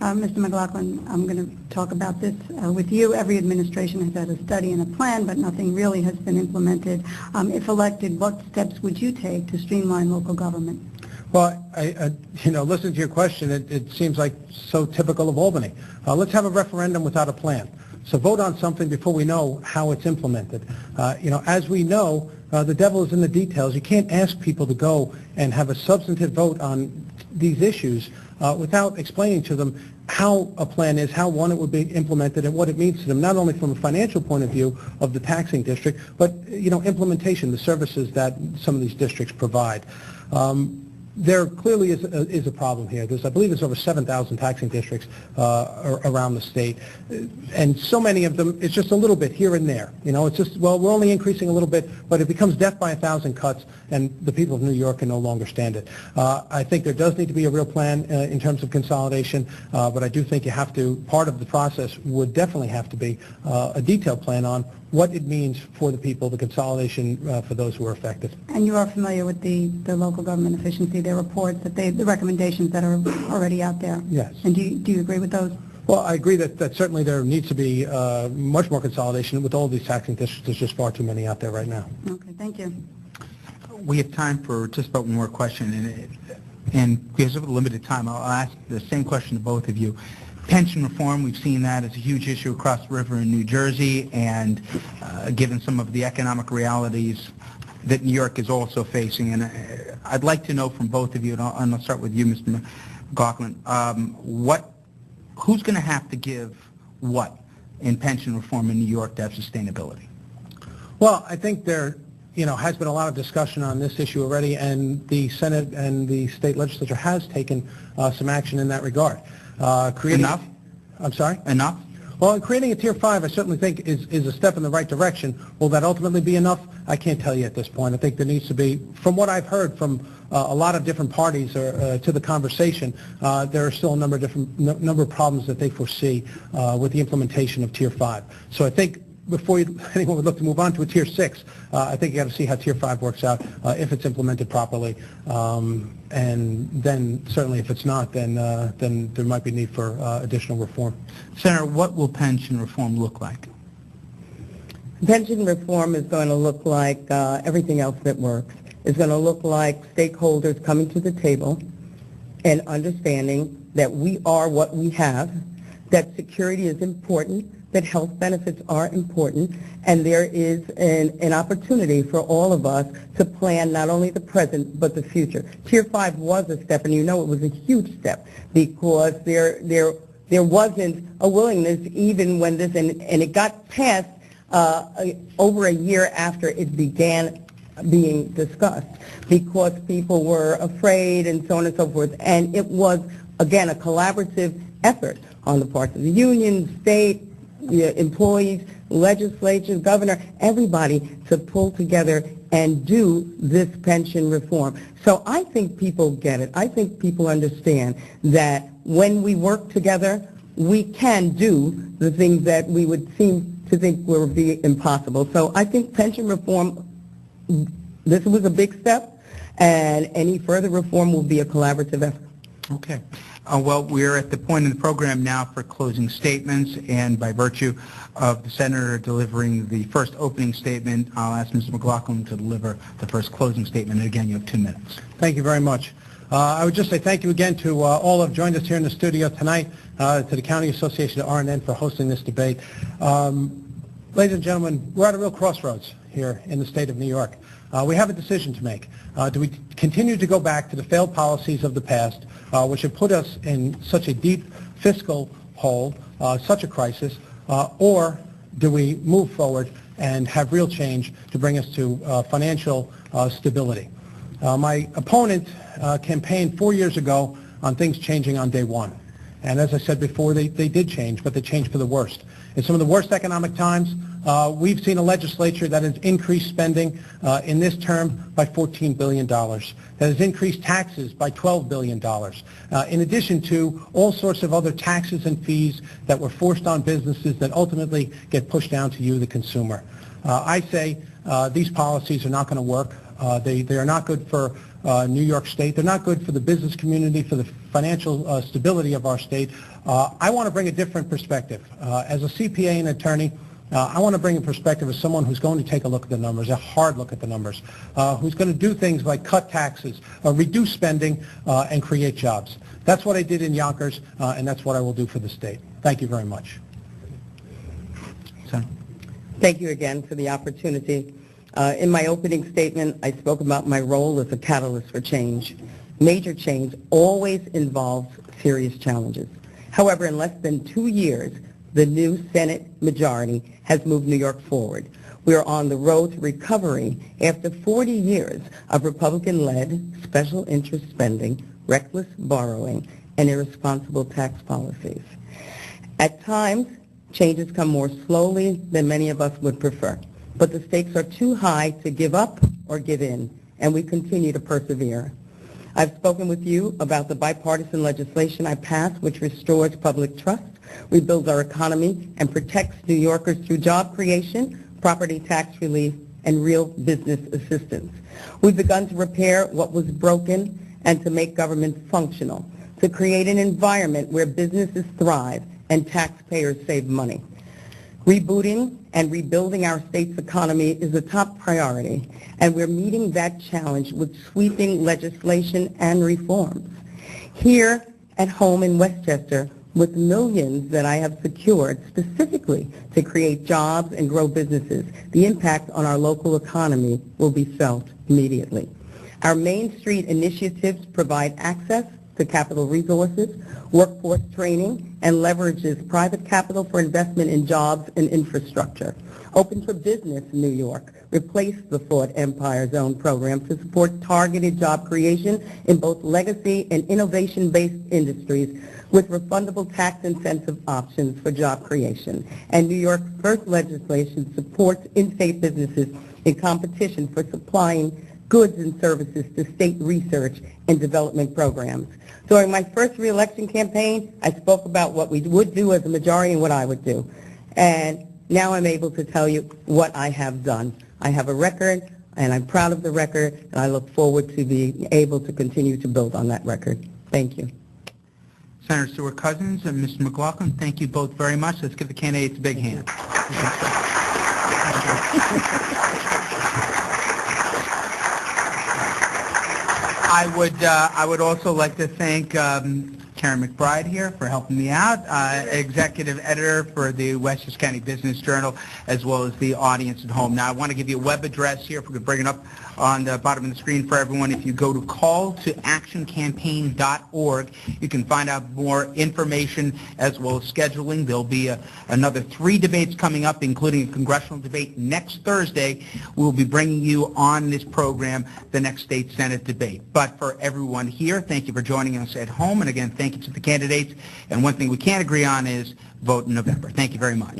Mr. McLaughlin, I'm going to talk about this with you. Every administration has had a study and a plan, but nothing really has been implemented. If elected, what steps would you take to streamline local government? Well, listening to your question, it seems like so typical of Albany. Let's have a referendum without a plan. So vote on something before we know how it's implemented. As we know, the devil is in the details. You can't ask people to go and have a substantive vote on these issues without explaining to them how a plan is, how one it would be implemented, and what it means to them, not only from a financial point of view of the taxing district, but implementation, the services that some of these districts provide. There clearly is a problem here. I believe there's over 7,000 taxing districts around the state, and so many of them, it's just a little bit here and there. It's just, well, we're only increasing a little bit, but it becomes death by 1,000 cuts, and the people of New York can no longer stand it. I think there does need to be a real plan in terms of consolidation, but I do think you have to, part of the process would definitely have to be a detailed plan on what it means for the people, the consolidation for those who are affected. And you are familiar with the local government efficiency, their reports, the recommendations that are already out there? Yes. And do you agree with those? Well, I agree that certainly there needs to be much more consolidation with all these taxing districts. There's just far too many out there right now. Okay, thank you. We have time for just about one more question, and because of the limited time, I'll ask the same question to both of you. Pension reform, we've seen that as a huge issue across the river in New Jersey, and given some of the economic realities that New York is also facing. And I'd like to know from both of you, and I'll start with you, Mr. McLaughlin, who's going to have to give what in pension reform in New York to have sustainability? Well, I think there has been a lot of discussion on this issue already, and the Senate and the state legislature has taken some action in that regard. Enough? I'm sorry? Enough? Well, creating a Tier 5, I certainly think is a step in the right direction. Will that ultimately be enough? I can't tell you at this point. I think there needs to be, from what I've heard from a lot of different parties to the conversation, there are still a number of problems that they foresee with the implementation of Tier 5. So I think before anyone would look to move on to a Tier 6, I think you got to see how Tier 5 works out if it's implemented properly, and then certainly if it's not, then there might be need for additional reform. Senator, what will pension reform look like? Pension reform is going to look like everything else that works. It's going to look like stakeholders coming to the table and understanding that we are what we have, that security is important, that health benefits are important, and there is an opportunity for all of us to plan not only the present but the future. Tier 5 was a step, and it was a huge step, because there wasn't a willingness even when this, and it got passed over a year after it began being discussed, because people were afraid and so on and so forth, and it was, again, a collaborative effort on the part of the union, state, employees, legislature, governor, everybody to pull together and do this pension reform. So I think people get it. I think people understand that when we work together, we can do the things that we would seem to think would be impossible. So I think pension reform, this was a big step, and any further reform will be a collaborative effort. Okay. Well, we're at the point in the program now for closing statements, and by virtue of the Senator delivering the first opening statement, I'll ask Mr. McLaughlin to deliver the first closing statement. And again, you have 2 minutes. Thank you very much. I would just say thank you again to all who have joined us here in the studio tonight, to the County Association of RNN for hosting this debate. Ladies and gentlemen, we're at a real crossroads here in the state of New York. We have a decision to make. Do we continue to go back to the failed policies of the past, which have put us in such a deep fiscal hole, such a crisis, or do we move forward and have real change to bring us to financial stability? My opponent campaigned 4 years ago on things changing on day one. And as I said before, they did change, but they changed for the worst. In some of the worst economic times, we've seen a legislature that has increased spending in this term by $14 billion, that has increased taxes by $12 billion, in addition to all sorts of other taxes and fees that were forced on businesses that ultimately get pushed down to you, the consumer. I say these policies are not going to work. They are not good for New York State. They're not good for the business community, for the financial stability of our state. I want to bring a different perspective. As a CPA and attorney, I want to bring a perspective as someone who's going to take a look at the numbers, a hard look at the numbers, who's going to do things like cut taxes, reduce spending, and create jobs. That's what I did in Yonkers, and that's what I will do for the state. Thank you very much. Thank you again for the opportunity. In my opening statement, I spoke about my role as a catalyst for change. Major change always involves serious challenges. However, in less than 2 years, the new Senate majority has moved New York forward. We are on the road to recovery after 40 years of Republican-led special interest spending, reckless borrowing, and irresponsible tax policies. At times, changes come more slowly than many of us would prefer, but the stakes are too high to give up or give in, and we continue to persevere. I've spoken with you about the bipartisan legislation I passed, which restores public trust, rebuilds our economy, and protects New Yorkers through job creation, property tax relief, and real business assistance. We've begun to repair what was broken and to make government functional, to create an environment where businesses thrive and taxpayers save money. Rebooting and rebuilding our state's economy is a top priority, and we're meeting that challenge with sweeping legislation and reforms. Here at home in Westchester, with millions that I have secured specifically to create jobs and grow businesses, the impact on our local economy will be felt immediately. Our Main Street initiatives provide access to capital resources, workforce training, and leverages private capital for investment in jobs and infrastructure. Open for Business New York replaced the Ford Empire Zone program to support targeted job creation in both legacy and innovation-based industries with refundable tax incentive options for job creation. And New York's first legislation supports in-state businesses in competition for supplying goods and services to state research and development programs. During my first re-election campaign, I spoke about what we would do as a majority and what I would do. And now I'm able to tell you what I have done. I have a record, and I'm proud of the record, and I look forward to being able to continue to build on that record. Thank you. Senator Stewart-Cousins and Mr. McLaughlin, thank you both very much. Let's give the candidates a big hand. I would also like to thank Karen McBride here for helping me out, executive editor for the Westchester County Business Journal, as well as the audience at home. Now, I want to give you a web address here, if we could bring it up on the bottom of the screen for everyone. If you go to calltoactioncampaign.org, you can find out more information as well as scheduling. There'll be another 3 debates coming up, including a congressional debate next Thursday. We'll be bringing you on this program the next state Senate debate. But for everyone here, thank you for joining us at home. And again, thank you to the candidates. And one thing we can't agree on is vote in November. Thank you very much.